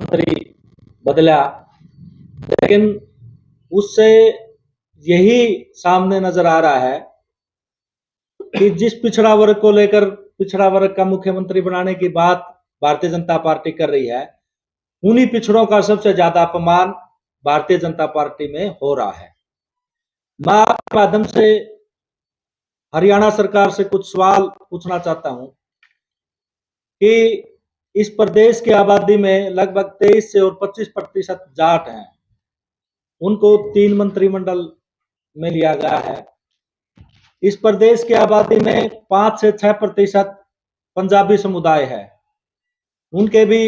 मंत्री बदला, लेकिन उससे यही सामने नजर आ रहा है कि जिस पिछड़ा वर्ग को लेकर पिछड़ा वर्ग का मुख्यमंत्री बनाने की बात भारतीय जनता पार्टी कर रही है, उन्हीं पिछड़ों का सबसे ज्यादा अपमान भारतीय जनता पार्टी में हो रहा है। मैं आपके माध्यम से हरियाणा सरकार से कुछ सवाल पूछना चाहता हूं कि इस प्रदेश की आबादी में लगभग 23 से और 25% जाट हैं, उनको 3 मंत्रिमंडल में लिया गया है। इस प्रदेश की आबादी में 5 से 6% पंजाबी समुदाय है, उनके भी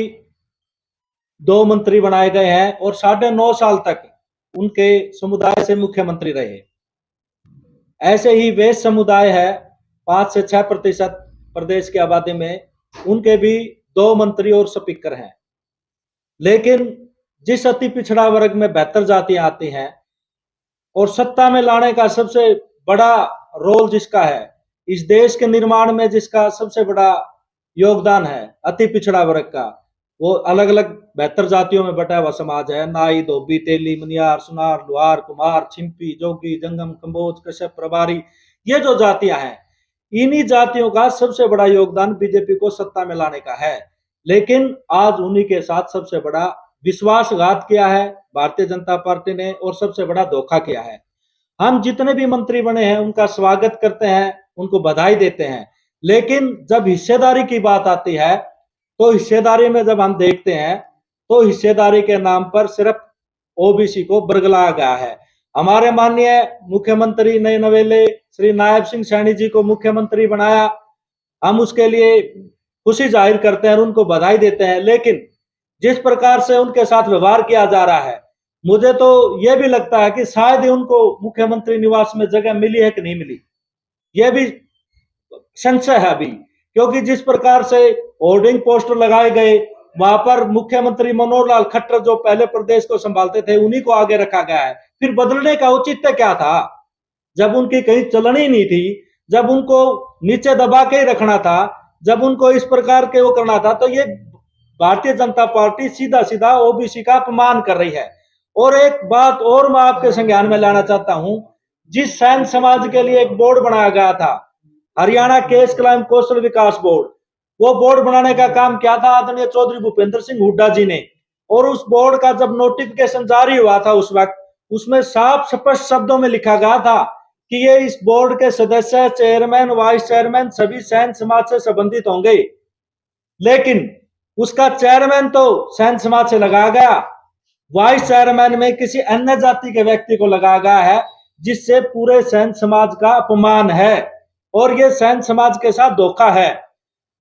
2 मंत्री बनाए गए हैं और 9.5 साल तक उनके समुदाय से मुख्यमंत्री रहे। ऐसे ही वैश्य समुदाय है 5 से 6% प्रदेश की आबादी में, उनके भी 2 मंत्री और स्पीकर हैं। लेकिन जिस अति पिछड़ा वर्ग में 72 जातियां आती हैं और सत्ता में लाने का सबसे बड़ा रोल जिसका है, इस देश के निर्माण में जिसका सबसे बड़ा योगदान है अति पिछड़ा वर्ग का, वो अलग अलग 72 जातियों में बटा हुआ समाज है। नाई, धोबी, तेली, मनियार, सुनार, लुहार, कुम्हार, छिंपी, जोगी, जंगम, कंबोज, कश्यप, प्रभारी, ये जो जातियां हैं, इन्हीं जातियों का सबसे बड़ा योगदान बीजेपी को सत्ता में लाने का है। लेकिन आज उन्हीं के साथ सबसे बड़ा विश्वासघात किया है भारतीय जनता पार्टी ने और सबसे बड़ा धोखा किया है। हम जितने भी मंत्री बने हैं उनका स्वागत करते हैं, उनको बधाई देते हैं, लेकिन जब हिस्सेदारी की बात आती है तो हिस्सेदारी में जब हम देखते हैं तो हिस्सेदारी के नाम पर सिर्फ ओबीसी को बरगलाया गया है। हमारे माननीय मुख्यमंत्री नए नवेले श्री नायब सिंह सैनी जी को मुख्यमंत्री बनाया, हम उसके लिए खुशी जाहिर करते हैं और उनको बधाई देते हैं, लेकिन जिस प्रकार से उनके साथ व्यवहार किया जा रहा है, मुझे तो यह भी लगता है कि शायद ही उनको मुख्यमंत्री निवास में जगह मिली है कि नहीं मिली, यह भी संशय है अभी। क्योंकि जिस प्रकार से होर्डिंग पोस्टर लगाए गए, वहां पर मुख्यमंत्री मनोहर लाल खट्टर जो पहले प्रदेश को संभालते थे उन्हीं को आगे रखा गया है। फिर बदलने का औचित्य क्या था जब उनकी कहीं चलनी नहीं थी, जब उनको नीचे दबा के ही रखना था, जब उनको इस प्रकार के वो करना था, तो ये भारतीय जनता पार्टी सीधा सीधा ओबीसी का अपमान कर रही है। और एक बात और मैं आपके संज्ञान में लाना चाहता हूं, जिस सैन समाज के लिए एक बोर्ड बनाया गया था, हरियाणा केस क्लाइम कौशल विकास बोर्ड, वो बोर्ड बनाने का काम क्या था आदरणीय चौधरी भूपेंद्र सिंह हुड्डा जी ने। और उस बोर्ड का जब नोटिफिकेशन जारी हुआ था उस वक्त, उसमें साफ स्पष्ट शब्दों में लिखा गया था कि ये इस बोर्ड के सदस्य, चेयरमैन, वाइस चेयरमैन सभी सैन समाज से संबंधित होंगे। लेकिन उसका चेयरमैन तो सैन समाज से लगाया गया, वाइस चेयरमैन में किसी अन्य जाति के व्यक्ति को लगाया गया है, जिससे पूरे सैन समाज का अपमान है और ये सैन समाज के साथ धोखा है।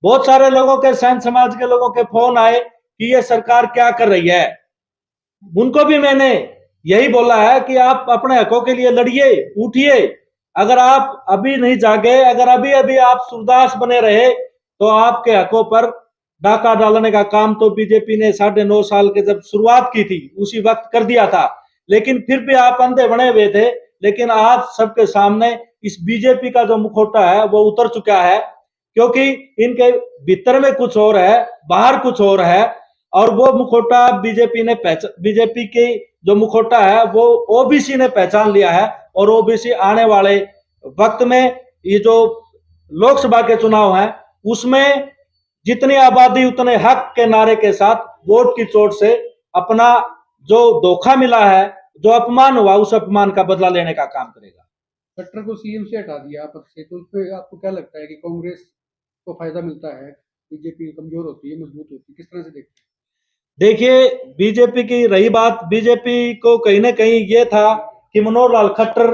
बहुत सारे लोगों के, सैन समाज के लोगों के फोन आए कि ये सरकार क्या कर रही है। उनको भी मैंने यही बोला है कि आप अपने हकों के लिए लड़िए, उठिए। अगर आप अभी नहीं जागे, अगर अभी अभी आप सूरदास बने रहे, तो आपके हकों पर डाका डालने का काम तो बीजेपी ने 9.5 साल के जब शुरुआत की थी उसी वक्त कर दिया था। लेकिन फिर भी आप अंधे बने हुए थे। लेकिन आज सबके सामने इस बीजेपी का जो मुखौटा है वो उतर चुका है, क्योंकि इनके भीतर में कुछ और है, बाहर कुछ और है। और वो मुखौटा बीजेपी की जो मुखौटा है वो ओबीसी ने पहचान लिया है। और ओबीसी आने वाले वक्त में ये जो लोकसभा के चुनाव हैं उसमें जितनी आबादी उतने हक के नारे के साथ वोट की चोट से अपना जो धोखा मिला है, जो अपमान हुआ, उस अपमान का बदला लेने का काम करेगा। खट्टर को सीएम से हटा दिया पद से, तो उस पर आपको क्या लगता है कि कांग्रेस को फायदा मिलता है, बीजेपी कमजोर होती है, मजबूत होती है, किस तरह से देखते हैं? देखिए, बीजेपी की रही बात, बीजेपी को कहीं ना कहीं ये था कि मनोहर लाल खट्टर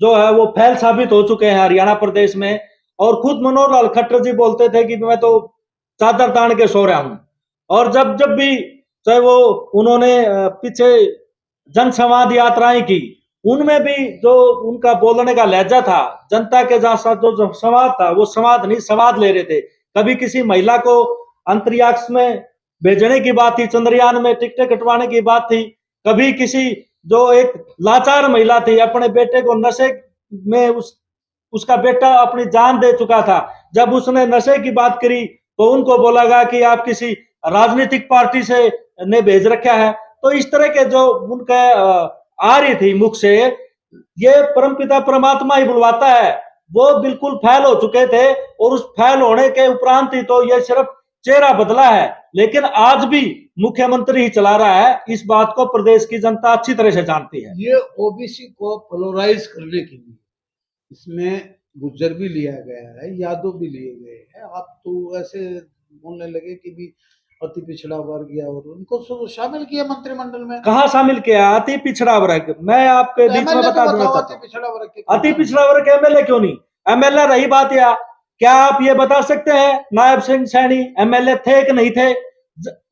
जो है वो फैल साबित हो चुके हैं हरियाणा प्रदेश में। और खुद मनोहर लाल खट्टर जी बोलते थे कि मैं तो चादर तान के सो रहा हूं। और जब जब भी चाहे वो उन्होंने पीछे जन संवाद यात्राएं की, उनमें भी जो उनका बोलने का लहजा था, जनता के साथ जो संवाद था वो संवाद नहीं संवाद ले रहे थे। कभी किसी महिला को अंतरिक्ष में भेजने की बात थी, चंद्रयान में टिकटें कटवाने की बात थी। कभी किसी जो एक लाचार महिला थी, अपने बेटे को नशे में उसका बेटा अपनी जान दे चुका था, जब उसने नशे की बात करी तो उनको बोला गया कि आप किसी राजनीतिक पार्टी से ने भेज रखा है। तो इस तरह के जो उनके आ रही थी मुख से, ये परमपिता परमात्मा ही बुलवाता है, वो बिल्कुल फैल हो चुके थे और उस फैल होने के उपरांत ही तो ये सिर्फ चेहरा बदला है, लेकिन आज भी मुख्यमंत्री ही चला रहा है। इस बात को प्रदेश की जनता अच्छी तरह से जानती है। ये ओबीसी को पोलराइज करने के लिए इसमें गुज्जर भी लिया गया है, यादव भी लिए गए हैं। आप तो ऐसे बोलने लगे कि भी अति पिछड़ा वर्ग या और उनको शामिल किया मंत्रिमंडल में। कहाँ शामिल किया अति पिछड़ा वर्ग? मैं आपके बीच में बता देना चाहता अति हूँ, पिछड़ा वर्ग के अति पिछड़ा वर्ग एमएलए क्यों नहीं? एमएलए रही बात, या क्या आप ये बता सकते हैं नायब सिंह सैनी एमएलए थे कि नहीं थे?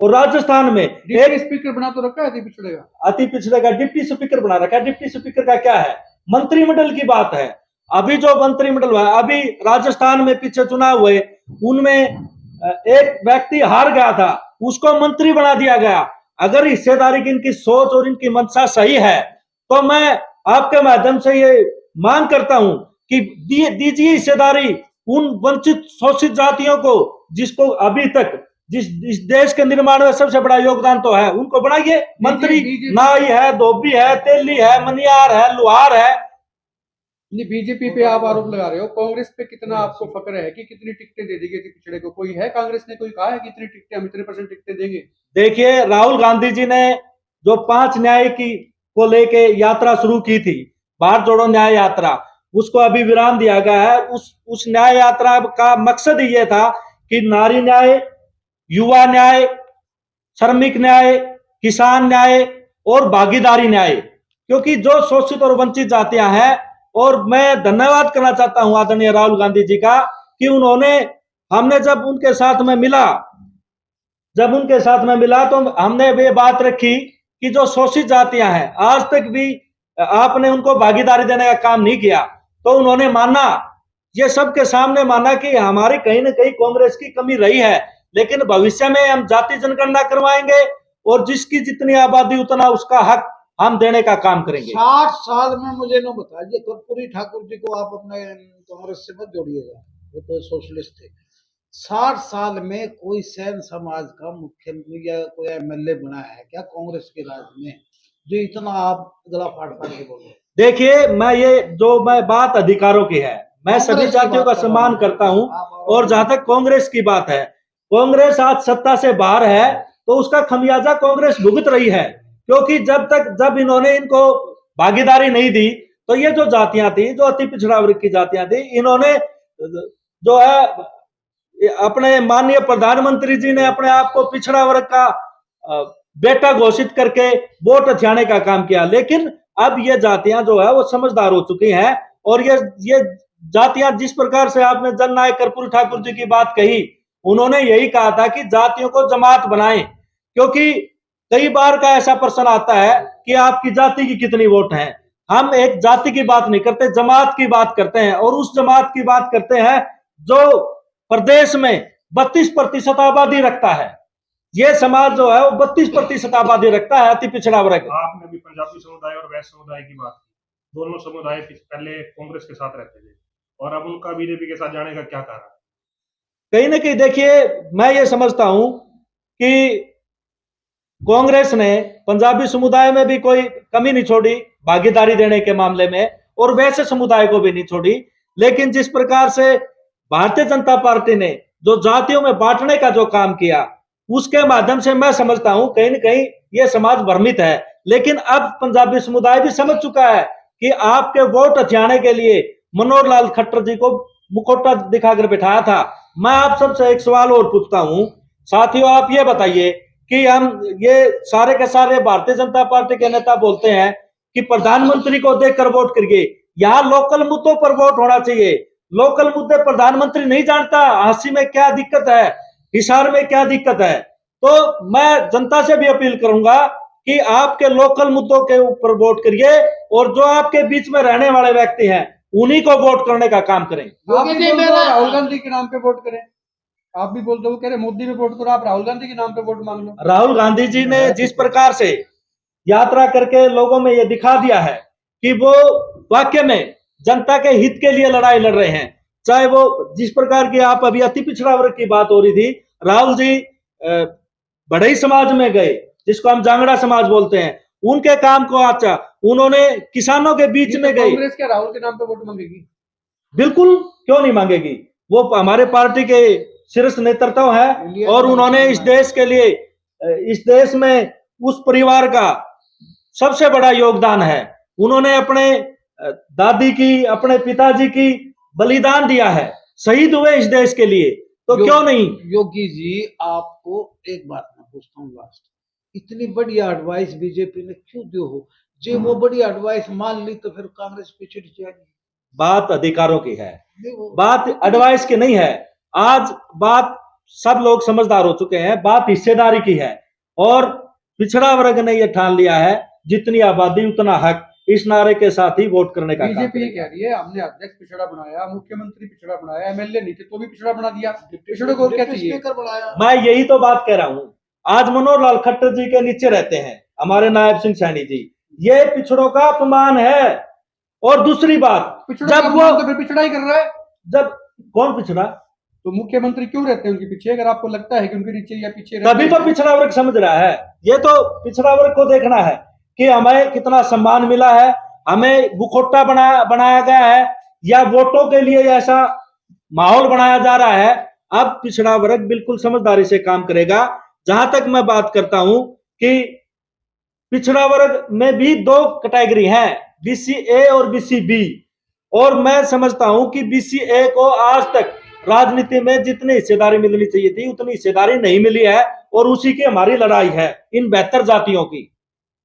और राजस्थान में डिप्टी स्पीकर बना तो रखा है अति पिछड़े का, अति पिछड़े का डिप्टी स्पीकर बना रखा है। डिप्टी स्पीकर का क्या है? मंत्रिमंडल की बात है। अभी जो मंत्रिमंडल हुआ, अभी राजस्थान में पीछे चुनाव हुए, उनमें एक व्यक्ति हार गया था, उसको मंत्री बना दिया गया। अगर हिस्सेदारी की इनकी सोच और इनकी मंशा सही है तो मैं आपके माध्यम से ये मांग करता हूं कि दीजिए हिस्सेदारी उन वंचित शोषित जातियों को, जिसको अभी तक इस देश के निर्माण में सबसे बड़ा योगदान तो है, उनको बनाइए मंत्री। नाई है, धोबी है, तेली है, मनियार है, लोहार है। बीजेपी पे आप आरोप लगा रहे हो, कांग्रेस पे कितना आपको फक्र है कि कितनी टिकटें दे देगी पिछड़े को? कोई है कांग्रेस ने कोई कहा है कि इतनी टिकटें, हम इतने % टिकटें देंगे? देखिए, राहुल गांधी जी ने जो 5 न्याय की को लेके यात्रा शुरू की थी, भारत जोड़ो न्याय यात्रा, उसको अभी विराम दिया गया है। उस न्याय यात्रा का मकसद ही ये था कि नारी न्याय, युवा न्याय, श्रमिक न्याय, किसान न्याय और भागीदारी न्याय, क्योंकि जो शोषित और वंचित जातियां हैं, और मैं धन्यवाद करना चाहता हूं आदरणीय राहुल गांधी जी का कि हमने जब उनके साथ में मिला तो हमने वे बात रखी कि जो शोषित जातियां हैं, आज तक भी आपने उनको भागीदारी देने का काम नहीं किया। तो उन्होंने माना, ये सबके सामने माना कि हमारी कहीं ना कहीं कांग्रेस की कमी रही है, लेकिन भविष्य में हम जाति जनगणना करवाएंगे और जिसकी जितनी आबादी उतना उसका हक हम देने का काम करेंगे। 60 साल में मुझे न बताइए, कर्पूरी ठाकुर जी को आप अपने कांग्रेस से मत जोड़िएगा, वो तो सोशलिस्ट थे। 60 साल में कोई सैन समाज का मुख्यमंत्री या कोई एमएलए बना है क्या कांग्रेस के राज में, जो इतना आप गला फाड़ फाड़ के बोल रहे? देखिए, मैं बात अधिकारों की है, मैं सभी जातियों का सम्मान करता हूं। और जहां तक कांग्रेस की बात है, कांग्रेस आज सत्ता से बाहर है तो उसका खमियाजा कांग्रेस भुगत रही है, क्योंकि जब इन्होंने इनको भागीदारी नहीं दी तो ये जो जातियां थी, जो अति पिछड़ा वर्ग की जातियां थी, इन्होंने जो है अपने माननीय प्रधानमंत्री जी ने अपने आप को पिछड़ा वर्ग का बेटा घोषित करके वोट हथियाने का काम किया। लेकिन अब ये जातियां जो है वो समझदार हो चुकी हैं, और ये जातियां, जिस प्रकार से आपने जननायक कर्पूरी ठाकुर जी की बात कही, उन्होंने यही कहा था कि जातियों को जमात बनाएं, क्योंकि कई बार का ऐसा प्रश्न आता है कि आपकी जाति की कितनी वोट है। हम एक जाति की बात नहीं करते, जमात की बात करते हैं, और उस जमात की बात करते हैं जो प्रदेश में 32% आबादी रखता है। ये समाज जो है वो 32% आबादी रखता है, अति पिछड़ा वर्ग। आपने भी पंजाबी समुदाय और वैश्य समुदाय की बात की, दोनों समुदाय पहले कांग्रेस के साथ रहते थे, और अब उनका बीजेपी के साथ जाने का क्या कारण? कहीं ना कहीं देखिए, मैं ये समझता हूं कि कांग्रेस ने पंजाबी समुदाय में भी कोई कमी नहीं छोड़ी भागीदारी देने के मामले में, और वैसे समुदाय को भी नहीं छोड़ी। लेकिन जिस प्रकार से भारतीय जनता पार्टी ने जो जातियों में बांटने का जो काम किया, उसके माध्यम से मैं समझता हूं कहीं ना कहीं यह समाज भ्रमित है। लेकिन अब पंजाबी समुदाय भी समझ चुका है कि आपके वोट हथियाने के लिए मनोहर लाल खट्टर जी को मुखौटा दिखाकर बिठाया था। मैं आप सबसे एक सवाल और पूछता हूं साथियों, आप ये बताइए कि हम ये सारे के सारे भारतीय जनता पार्टी के नेता बोलते हैं कि प्रधानमंत्री को देखकर वोट करिए, यहाँ लोकल मुद्दों पर वोट होना चाहिए। लोकल मुद्दे प्रधानमंत्री नहीं जानता, हांसी में क्या दिक्कत है, हिसार में क्या दिक्कत है। तो मैं जनता से भी अपील करूंगा कि आपके लोकल मुद्दों के ऊपर वोट करिए, और जो आपके बीच में रहने वाले व्यक्ति हैं उन्हीं को वोट करने का काम करें। आप भी बोल दो राहुल गांधी के नाम पे वोट करें, आप भी बोल दो, कह रहे मोदी पे वोट करो, आप राहुल गांधी के नाम पे वोट मांग लो। राहुल गांधी जी ने जिस प्रकार से यात्रा करके लोगों में ये दिखा दिया है कि वो वाकई में जनता के हित के लिए लड़ाई लड़ रहे हैं, चाहे वो जिस प्रकार की आप अभी अति पिछड़ा वर्ग की बात हो रही थी, राहुल जी बढ़ई समाज में गए, जिसको हम जांगड़ा समाज बोलते हैं, उनके काम को अच्छा, उन्होंने किसानों के बीच में गई। कांग्रेस क्या राहुल के नाम पे वोट मांगेगी? बिल्कुल, क्यों नहीं मांगेगी? वो हमारे पार्टी के शीर्ष नेतृत्व है और उन्होंने इस देश के लिए, इस देश में उस परिवार का सबसे बड़ा योगदान है। उन्होंने अपने दादी की, अपने पिताजी की बलिदान दिया है, शहीद हुए इस देश के लिए, तो क्यों नहीं? योगी जी, आपको एक बात मैं पूछता हूँ लास्ट, इतनी बढ़िया एडवाइस बीजेपी ने क्यों दी हो? जो वो बढ़िया एडवाइस मान ली तो फिर कांग्रेस पिछड़ जाएगी। बात अधिकारों की है, नहीं वो बात एडवाइस की नहीं है। आज बात सब लोग समझदार हो चुके हैं, बात हिस्सेदारी की है और पिछड़ा वर्ग ने यह ठान लिया है जितनी आबादी उतना हक, इस नारे के साथ ही वोट करने का काम बीजेपी ये करेगा। कह रही है हमने अध्यक्ष पिछड़ा बनाया, मुख्यमंत्री पिछड़ा बनाया, एमएलए नहीं थे तो भी पिछड़ा बना दिया, पिछड़े को और क्या डिप्टी चाहिए? स्पीकर बनाया। मैं यही तो बात कह रहा हूं। आज मनोहर लाल खट्टर जी के नीचे रहते हैं हमारे नायब सिंह सैनी जी, ये पिछड़ों का अपमान है। और दूसरी बात, पिछड़ों का जब अपमान वो, तो फिर पिछड़ा ही कर रहा है। जब कौन पिछड़ा? तो मुख्यमंत्री क्यों रहते हैं उनके पीछे? अगर आपको लगता है कि उनके नीचे या पीछे रहते तभी हैं, तो पिछड़ा वर्ग समझ रहा है। ये तो पिछड़ा वर्ग को देखना है कि हमें कितना सम्मान मिला है, हमें मुखौटा बनाया गया है या वोटों के लिए ऐसा माहौल बनाया जा रहा है। अब पिछड़ा वर्ग बिल्कुल समझदारी से काम करेगा। जहां तक मैं बात करता हूं कि पिछड़ा वर्ग में भी दो कैटेगरी है, बीसी ए और बीसी बी, और मैं समझता हूं कि बीसी ए को आज तक राजनीति में जितनी हिस्सेदारी मिलनी चाहिए थी उतनी हिस्सेदारी नहीं मिली है और उसी की हमारी लड़ाई है इन 72 जातियों की।